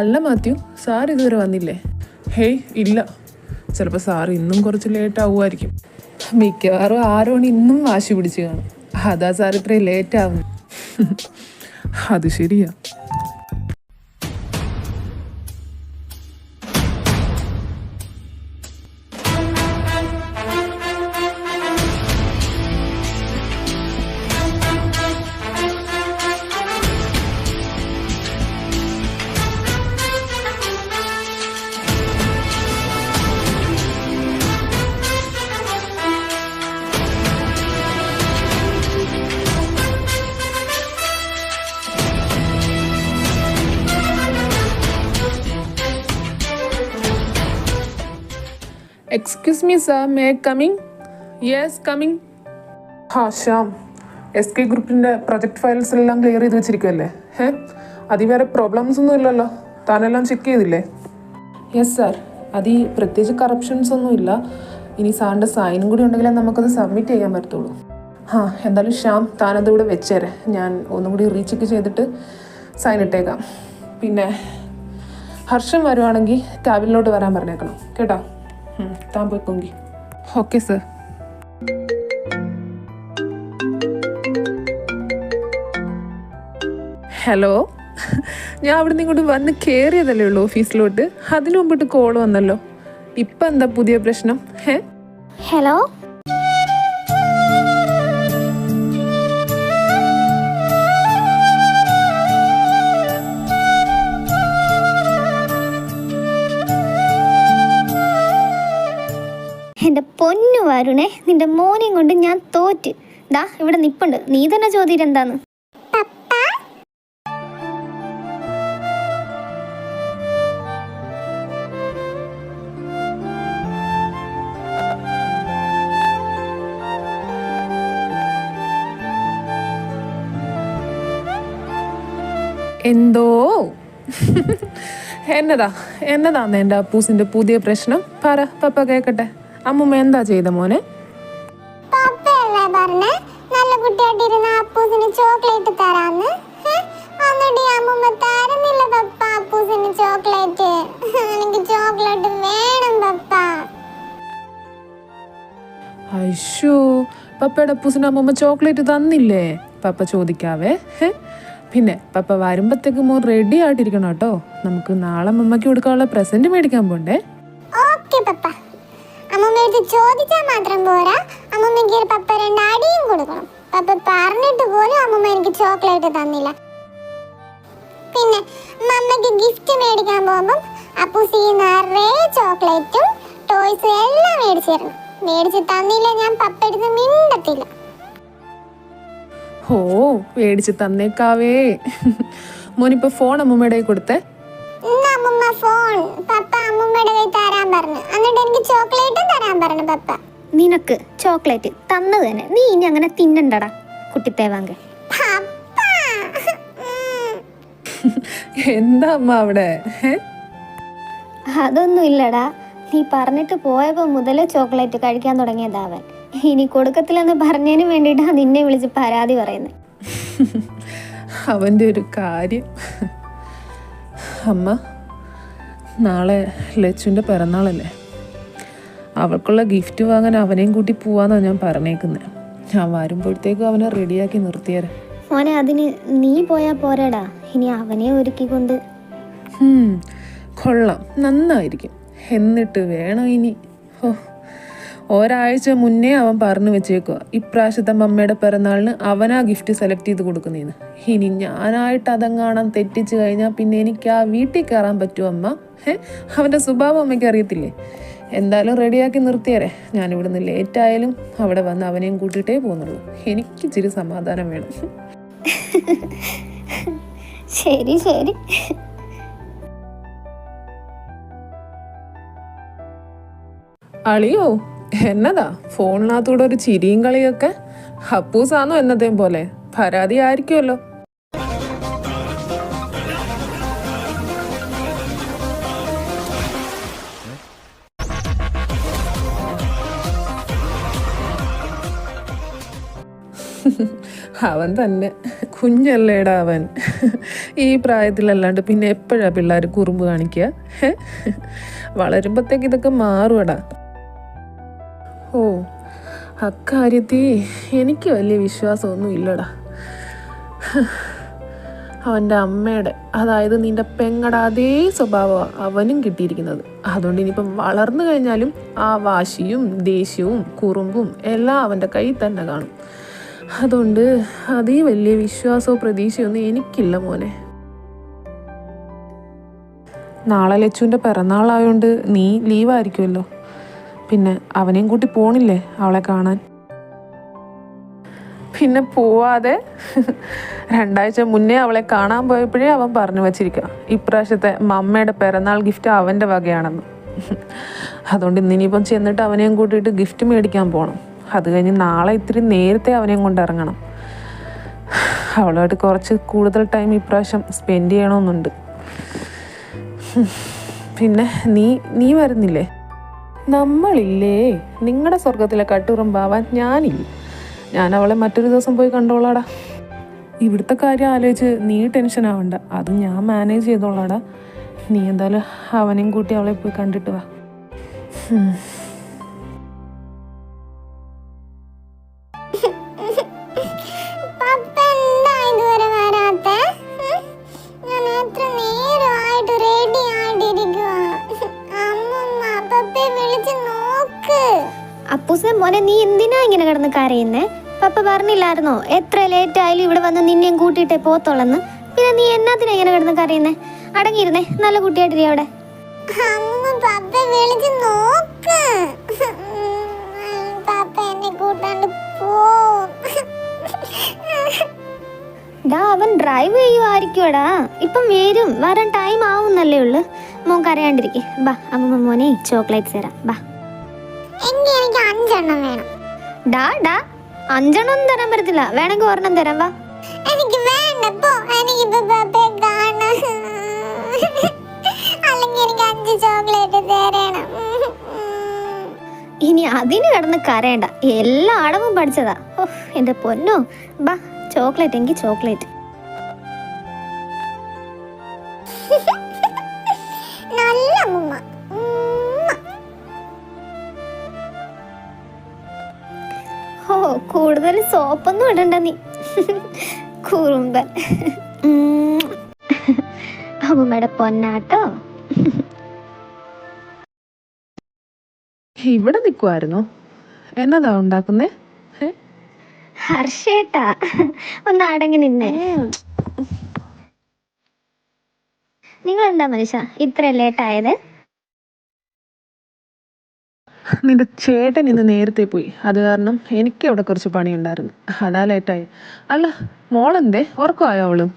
അല്ല മാത്യു, സാർ ഇതുവരെ വന്നില്ലേ? ഹേയ് ഇല്ല, ചിലപ്പോൾ സാർ ഇന്നും കുറച്ച് ലേറ്റ് ആവുമായിരിക്കും. മിക്കവാറും ആരോണ് ഇന്നും വാശി പിടിച്ച് കാണും, അതാ സാർ ഇത്രയും ലേറ്റ് ആവുന്നു. അത് ശരിയാ. Excuse me sir, may coming? Yes coming. Shyam, SK ഗ്രൂപ്പിൻ്റെ പ്രൊജക്ട് ഫയൽസ് എല്ലാം ക്ലിയർ ചെയ്ത് വെച്ചിരിക്കുമല്ലേ? അതിൽ വേറെ പ്രോബ്ലംസ് ഒന്നും ഇല്ലല്ലോ? താനെല്ലാം ചെക്ക് ചെയ്തില്ലേ? യെസ് സാർ, അതിൽ പ്രത്യേകിച്ച് കറപ്ഷൻസ് ഒന്നും ഇല്ല. ഇനി സാറിൻ്റെ സൈനും കൂടി ഉണ്ടെങ്കിലേ നമുക്കത് സബ്മിറ്റ് ചെയ്യാൻ പറ്റത്തുള്ളൂ. എന്തായാലും ശ്യാം, താനത് ഇവിടെ വെച്ചേരെ. ഞാൻ ഒന്നും കൂടി റീചെക്ക് ചെയ്തിട്ട് സൈൻ ഇട്ടേക്കാം. പിന്നെ ഹർഷൻ വരുവാണെങ്കിൽ ക്യാബിനിലോട്ട് വരാൻ പറഞ്ഞേക്കണം കേട്ടോ. താൻ പോയിക്കോങ്കി. Okay sir. ഹലോ, ഞാൻ അവിടെ നിന്ന് ഇങ്ങോട്ട് വന്ന് കയറിയതല്ലേ ഉള്ളൂ ഓഫീസിലോട്ട്. അതിനു മുമ്പിട്ട് കോൾ വന്നല്ലോ. ഇപ്പം എന്താ പുതിയ പ്രശ്നം? ഹലോ, എൻ്റെ പൊന്നു വരുണേ, നിന്റെ മോനെയും കൊണ്ട് ഞാൻ തോറ്റ്. ദാ ഇവിടെ നിപ്പുണ്ട്, നീ തന്നെ ചോദ്യം എന്താന്ന്. എന്തോ എന്നതാന്ന് എൻ്റെ അപ്പൂസിൻ്റെ പുതിയ പ്രശ്നം? പറ പപ്പ കേക്കട്ടെ. അമ്മൂമ്മ എന്താ ചെയ്ത മോനെ? നല്ല കുട്ടിയായിട്ടിരുന്ന അപ്പൂസിന് ചോക്ലേറ്റ് തരാന്ന്. അമ്മൂമ്മ തരുന്നില്ല പപ്പ അപ്പൂസിന് ചോക്ലേറ്റ്. എനിക്ക് ചോക്ലേറ്റ് വേണം പപ്പ. അയ്യോ, പപ്പയുടെ അപ്പൂസിന് അമ്മൂമ്മ ചോക്ലേറ്റ് തന്നില്ലേ? പപ്പ ചോദിക്കാവേ. പിന്നെ പപ്പ വരുമ്പത്തേക്ക് മോൻ റെഡി ആയിട്ടിരിക്കണം കേട്ടോ. നമുക്ക് നാളെ അമ്മമ്മയ്ക്ക് കൊടുക്കാനുള്ള പ്രസന്റ് മേടിക്കാൻ പോണ്ടേ? ഓക്കേ പപ്പ. അമ്മമ്മ ചോദിച്ചാൽ മാത്രം പോരാ, അമ്മമ്മയ്ക്ക് പപ്പ 2 അടിയും കൊടുക്കണം. പപ്പ പറഞ്ഞിട്ട് പോലും അമ്മമ്മ എനിക്ക് ചോക്ലേറ്റ് തന്നില്ല. പിന്നെ അമ്മയ്ക്ക് ഗിഫ്റ്റ് മേടിക്കാൻ പോകുമ്പം അപ്പൂസി നിറയെ ചോക്ലേറ്റും ടോയ്സും എല്ലാം മേടിച്ചു തരണം. മേടിച്ച് തന്നില്ല ഞാൻ പപ്പ എടുത്ത് മിണ്ടത്തില്ല. ഓ, മേടിച്ച് തന്നേക്കാവേ. മോനിപ്പോ ഫോൺ അമ്മൂമ്മയുടെ കൊടുത്തേ. അമ്മൂമ്മ ഫോൺ പപ്പ അമ്മൂമ്മയുടെ കൈ തരാൻ പറഞ്ഞു. എന്നിട്ട് എനിക്ക് ചോക്ലേറ്റും തരാൻ പറഞ്ഞു പപ്പ. നിനക്ക് ചോക്ലേറ്റ് തന്നു തന്നെ, നീ ഇനി അങ്ങനെ തിന്നണ്ടടാ കുട്ടിത്തേവാങ്ക. എന്താ അമ്മ അവിടെ? അതൊന്നും ഇല്ലടാ, നീ പറഞ്ഞിട്ട് പോയപ്പോ മുതലേ ചോക്ലേറ്റ് കഴിക്കാൻ തുടങ്ങിയതാവൻ. ഇനി കൊടുക്കത്തില്ലെന്ന് പറഞ്ഞതിന് വേണ്ടിയിട്ടാ നിന്നെ വിളിച്ച് പരാതി പറയുന്നത്. അവൻ്റെ ഒരു കാര്യം. അമ്മ, നാളെ ലച്ചുവിൻ്റെ പിറന്നാളല്ലേ? അവൾക്കുള്ള ഗിഫ്റ്റ് വാങ്ങാൻ അവനെയും കൂട്ടി പോവാന്നാണ് ഞാൻ പറഞ്ഞേക്കുന്നത്. ഞാൻ വരുമ്പോഴത്തേക്കും അവനെ റെഡിയാക്കി നിർത്തിയേരെ. മോനെ, അതിന് നീ പോയാ പോരാടാ, ഇനി അവനെ ഒരുക്കിക്കൊണ്ട്. കൊള്ളാം, നന്നായിരിക്കും. എന്നിട്ട് വേണം ഇനി. ഒരാഴ്ച മുന്നേ അവൻ പറഞ്ഞു വെച്ചേക്കുക ഇപ്രാവശ്യത്തെ അമ്മയുടെ പിറന്നാളിന് അവനാ ഗിഫ്റ്റ് സെലക്ട് ചെയ്ത് കൊടുക്കുന്നതെന്ന്. ഇനി ഞാനായിട്ട് അതെങ്ങാണം തെറ്റിച്ച് കഴിഞ്ഞാൽ പിന്നെ എനിക്ക് ആ വീട്ടിൽ കയറാൻ പറ്റുമോ അമ്മ? അവൻ്റെ സ്വഭാവം അമ്മയ്ക്ക് അറിയത്തില്ലേ? എന്തായാലും റെഡിയാക്കി നിർത്തിയേരെ. ഞാനിവിടുന്ന് ലേറ്റായാലും അവിടെ വന്ന് അവനെയും കൂട്ടിയിട്ടേ പോകുന്നുള്ളൂ. എനിക്ക് ഇച്ചിരി സമാധാനം വേണം. ശരി ശരി. അളിയോ, എന്നതാ ഫോണിനകത്തൂടെ ഒരു ചിരിയും കളിയൊക്കെ? ഹപ്പൂസാണോ എന്നതേം പോലെ? പരാതി ആയിരിക്കുമല്ലോ. അവൻ തന്നെ കുഞ്ഞല്ലേടാ അവൻ. ഈ പ്രായത്തിലല്ലാണ്ട് പിന്നെ എപ്പോഴാ പിള്ളേർ കുറുമ്പ് കാണിക്കുക? വളരുമ്പോഴത്തേക്ക് ഇതൊക്കെ മാറുവടാ. ഓ, അക്കാര്യത്തിൽ എനിക്ക് വലിയ വിശ്വാസമൊന്നും ഇല്ലടാ. അവൻ്റെ അമ്മയുടെ, അതായത് നിൻ്റെ പെങ്ങടെ അതേ സ്വഭാവമാണ് അവനും കിട്ടിയിരിക്കുന്നത്. അതുകൊണ്ട് ഇനിയിപ്പം വളർന്നു കഴിഞ്ഞാലും ആ വാശിയും ദേഷ്യവും കുറുമ്പും എല്ലാം അവൻ്റെ കയ്യിൽ തന്നെ കാണും. അതുകൊണ്ട് അതേ വലിയ വിശ്വാസമോ പ്രതീക്ഷയൊന്നും എനിക്കില്ല മോനെ. നാളെ ലച്ചുവിൻ്റെ പിറന്നാളായതുകൊണ്ട് നീ ലീവായിരിക്കുമല്ലോ. പിന്നെ അവനെയും കൂട്ടി പോണില്ലേ അവളെ കാണാൻ? പിന്നെ പോവാതെ 2 ആഴ്ച മുന്നേ അവളെ കാണാൻ പോയപ്പോഴേ അവൻ പറഞ്ഞു വച്ചിരിക്കുക ഇപ്രാവശ്യത്തെ മമ്മയുടെ പിറന്നാൾ ഗിഫ്റ്റ് അവൻ്റെ വകയാണെന്ന്. അതുകൊണ്ട് ഇന്നിനിയിപ്പം ചെന്നിട്ട് അവനെയും കൂട്ടിയിട്ട് ഗിഫ്റ്റ് മേടിക്കാൻ പോകണം. അത് കഴിഞ്ഞ് നാളെ ഇത്തിരി നേരത്തെ അവനെയും കൊണ്ട് ഇറങ്ങണം. അവളുമായിട്ട് കുറച്ച് കൂടുതൽ ടൈം ഇപ്രാവശ്യം സ്പെൻഡ് ചെയ്യണമെന്നുണ്ട്. പിന്നെ നീ വരുന്നില്ലേ? നമ്മളില്ലേ, നിങ്ങളുടെ സ്വർഗത്തിലെ കട്ടുറുമ്പാവാൻ ഞാനില്ല. ഞാൻ അവളെ മറ്റൊരു ദിവസം പോയി കണ്ടോളാടാ. ഇവിടുത്തെ കാര്യം ആലോചിച്ച് നീ ടെൻഷൻ ആവണ്ട, അത് ഞാൻ മാനേജ് ചെയ്തോളാടാ. നീ എന്തായാലും അവനെയും കൂട്ടി അവളെ പോയി കണ്ടിട്ട് വാ. അപ്പൂസേ മോനെ, നീ എന്തിനാ ഇങ്ങനെ കിടന്ന് കരയുന്നേ? പപ്പ പറഞ്ഞില്ലായിരുന്നോ എത്ര ലേറ്റ് ആയാലും ഇവിടെ വന്ന് നിന്നെയും കൂട്ടിയിട്ടേ പോത്തോളന്ന്? പിന്നെ നീ എന്നാത്തിനാ ഇങ്ങനെ കിടന്ന് കരയുന്നേ? അടങ്ങിയിരുന്നേ, നല്ല കുട്ടിയായിട്ടിരി അവിടെ. അവൻ ഡ്രൈവ് ചെയ്യുമായിരിക്കുവാടാ. ഇപ്പം വരാൻ ടൈം ആവുന്നല്ലേ ഉള്ളു. മോൻ കരയാണ്ടിരിക്കേ. ബാ അമ്മ മോനെ ചോക്ലേറ്റ്സ് തരാം. ബാ. എനിക്ക് 5 എണ്ണം വേണം. 5 എണ്ണം ഒന്നും തരാൻ പറ്റത്തില്ല, വേണമെങ്കിൽ 1 എണ്ണം തരാം. വാ. എനിക്ക് വേണ്ടപ്പോ, എനിക്ക് അല്ലെങ്കിൽ എനിക്ക് 5 ചോക്ലേറ്റ് തരണം. ഇനി അതിന് കിടന്ന് കരയണ്ട, എല്ലാ അടവും പഠിച്ചതാ. എന്റെ പൊന്നോ, ബാ ചോക്ലേറ്റ് എങ്കിൽ ചോക്ലേറ്റ്. നല്ല അമ്മ. കൂടുതൽ സോപ്പൊന്നും ഇടണ്ട നീ, കുറുമ്പൻ. അമ്മയുടെ പൊന്നാട്ടോ. ഇവിടെ നിൽക്കുമായിരുന്നോ? എന്നതാ ഉണ്ടാക്കുന്നേ? ഹർഷേട്ടാ, ഒന്ന് അടങ്ങി നിന്നേ. നിങ്ങൾ എന്താ മനുഷ്യ ഇത്ര ലേറ്റായത്? നിന്റെ ചേട്ടൻ ഇന്ന് നേരത്തെ പോയി, അത് കാരണം എനിക്ക് അവിടെ കുറച്ച് പണിയുണ്ടായിരുന്നു, അതാ ലേറ്റായി. അല്ല, മോളെന്തേ ഉറക്കമായോ അവളും?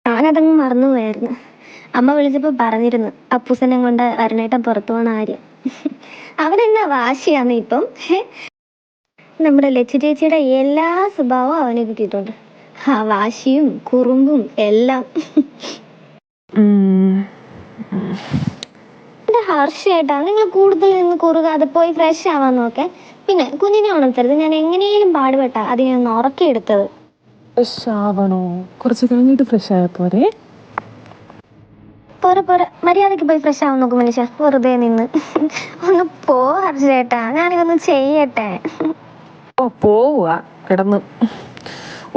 ഞാനതങ്ങ് മറന്നുപോയായിരുന്നു. അമ്മ വിളിച്ചപ്പോ പറഞ്ഞിരുന്നു അപ്പൂസനെ കൊണ്ട് അരുണേട്ടൻ പുറത്തു പോണ കാര്യം. അവനെന്നാ വാശിയാന്ന് ഇപ്പം. നമ്മുടെ ലച്ചു ചേച്ചിയുടെ എല്ലാ സ്വഭാവവും അവന് കിട്ടിയിട്ടുണ്ട്. ആ വാശിയും കുറുമ്പും എല്ലാം. ഹർഷേട്ടാ, നിങ്ങൾ കൂടുതൽ നിന്ന് കുറുകാതെ പോയി ഫ്രഷ് ആവാൻ നോക്കെ. പിന്നെ കുഞ്ഞിനെ ഉണർത്തരുത്. ഞാൻ എങ്ങനെയും പാടുപെട്ടാ അതിനെ ഒന്ന് ഉറക്കിയെടുത്തത്. ഫ്രഷ് ആവണോ? കുറച്ച് കഴിഞ്ഞിട്ട് ഫ്രഷ് ആയ പോരെ? പോരെ, മര്യാദക്ക് പോയി ഫ്രഷ് ആവാൻ നോക്കും മനുഷ്യ. വെറുതെ നിന്ന് ഒന്ന് പോ ഹർഷേട്ടാ, ഞാനിതൊന്ന് ചെയ്യട്ടെ. പോവുക കിടന്ന്.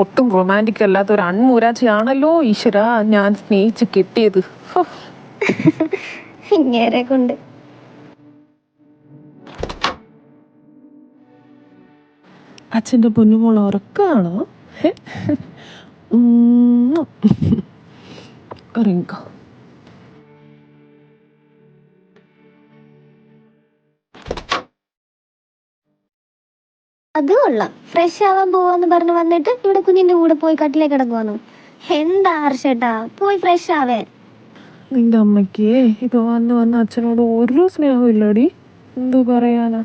ഒട്ടും റൊമാൻറ്റിക് അല്ലാത്ത ഒരു അൺമൂരാച്ചയാണല്ലോ ഈശ്വര ഞാൻ സ്നേഹിച്ച് കെട്ടിയത്. ഇങ്ങേരെ കൊണ്ട്. അച്ഛൻ്റെ പൊന്നുമോൾ ഉറക്കാണോ? ഉറങ്ങിക്കോ. അത് കൊള്ളാം, ഫ്രഷ് ആവാൻ പോവാന്ന് പറഞ്ഞു വന്നിട്ട് ഇവിടെ കുഞ്ഞിന്റെ കൂടെ പോയി കട്ടിലേക്ക് കിടക്കുവാന്നു. എന്താ ഹർഷേട്ടാ, പോയി ഫ്രഷ് ആവേ. നിന്റെ അമ്മയ്ക്ക് ഇപ്പൊ വന്ന് അച്ഛനോട് ഒരു സ്നേഹവും ഇല്ലടി. എന്തോ പറയാനാ.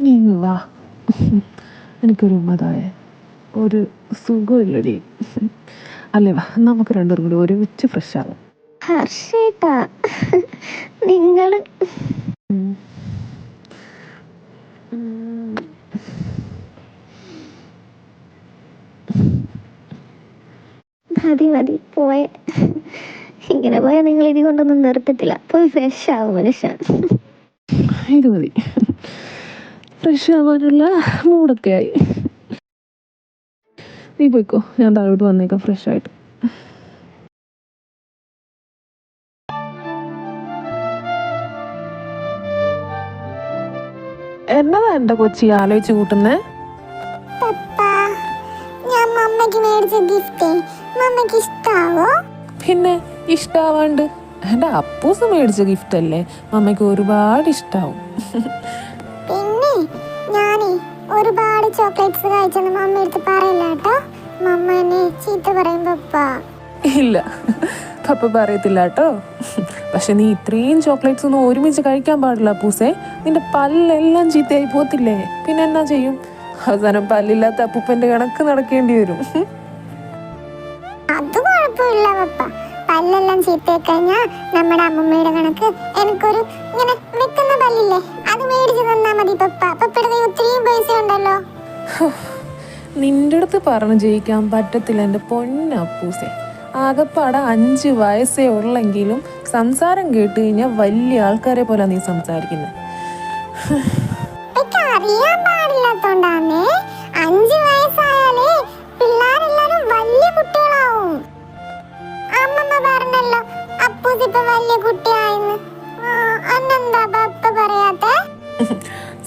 നീ വാ, എനിക്കൊരു ഉമ്മതായ ഒരു സുഖമില്ലടി. അല്ലേ, വാ നമുക്ക് രണ്ടുപേരും കൂടി ഒരുമിച്ച് ഫ്രഷ് ആവാം. ഹർഷേട്ടാ, നിങ്ങള് മതി മതി പോയെ. ഇങ്ങനെ പോയാൽ നിങ്ങൾ ഇത് കൊണ്ടൊന്നും നിർത്തത്തില്ല. പോയി ഫ്രഷ് ആവും മനുഷ്യ. ഇത് മതി, ഫ്രഷ് ആവാനുള്ള മൂടൊക്കെ ആയി. നീ പോയിക്കോ, ഞാൻ താഴോട്ട് വന്നേക്കാം ഫ്രഷ് ആയിട്ട്. എന്നതാ എൻ്റെ കൊച്ചി ആലോചിച്ച് കൂട്ടുന്നേ? ഞാൻ മമ്മയ്ക്ക് മേടിച്ച ഗിഫ്റ്റ് മമ്മയ്ക്ക് ഇഷ്ടാവോ? പിന്നെ ഇഷ്ടാവാണ്ട്, എൻ്റെ അപ്പൂസ് മേടിച്ച ഗിഫ്റ്റ് അല്ലേ, മമ്മയ്ക്ക് ഒരുപാട് ഇഷ്ടാവും. പിന്നെ ഞാനേ ഒരുപാട് ചോക്ലേറ്റ്സ് കഴിച്ചെന്ന് മമ്മ എടുത്ത് പറയില്ല കേട്ടോ. മമ്മ എന്നെ ചീത്ത പറയും പപ്പ. ഇല്ല, പപ്പ പറയത്തില്ല കേട്ടോ. പക്ഷെ നീ ഇത്രയും ചോക്ലേറ്റ്സ് ഒന്നും ഒരുമിച്ച് കഴിക്കാൻ പാടില്ല അപ്പൂസേ. നിന്റെ പല്ലെല്ലാം ചീത്തയായി പോത്തില്ലേ, പിന്നെ എന്നാ ചെയ്യും? അവസാനം പല്ലില്ലാത്ത അപ്പൂപ്പന്റെ കണക്ക് നടക്കേണ്ടി വരും. അത് കുഴപ്പമില്ല പപ്പ. പല്ലെല്ലാം ചീത്തയായി കഴിഞ്ഞാ നമ്മുടെ അമ്മമ്മയുടെ കണക്ക് എനിക്കൊരു ഇങ്ങനെ വെക്കുന്ന പല്ലില്ലേ, അത് മേടിച്ച് തന്നാ മതി പപ്പ. പപ്പയുടെ കയ്യിൽ ഒത്തിരിയും പൈസ ഉണ്ടല്ലോ. നിന്റെ അടുത്ത് പറഞ്ഞ് ജയിക്കാൻ പറ്റത്തില്ല എൻ്റെ പൊന്നപ്പൂസേ. ആകപ്പാടെ 5 വയസ്സേ ഉള്ളെങ്കിലും സംസാരം കേട്ട് കഴിഞ്ഞാൽ വലിയ ആൾക്കാരെ പോലെ നീ സംസാരിക്കുന്നത്. അറിയാൻ പാടില്ലാത്തോണ്ടാന്നേ. 5 വയസ്സായാലേ പിള്ളേരെല്ലാരും വലിയ കുട്ടികളാവും. അമ്മമ്മ പറഞ്ഞല്ലോ അപ്പൂസ് ഇപ്പൊ വലിയ കുട്ടിയായെന്ന്. അന്നെന്താ പപ്പ പറയാത്തെ?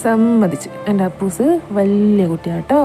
സമ്മതിച്ച്, എൻ്റെ അപ്പൂസ് വലിയ കുട്ടിയാട്ടോ.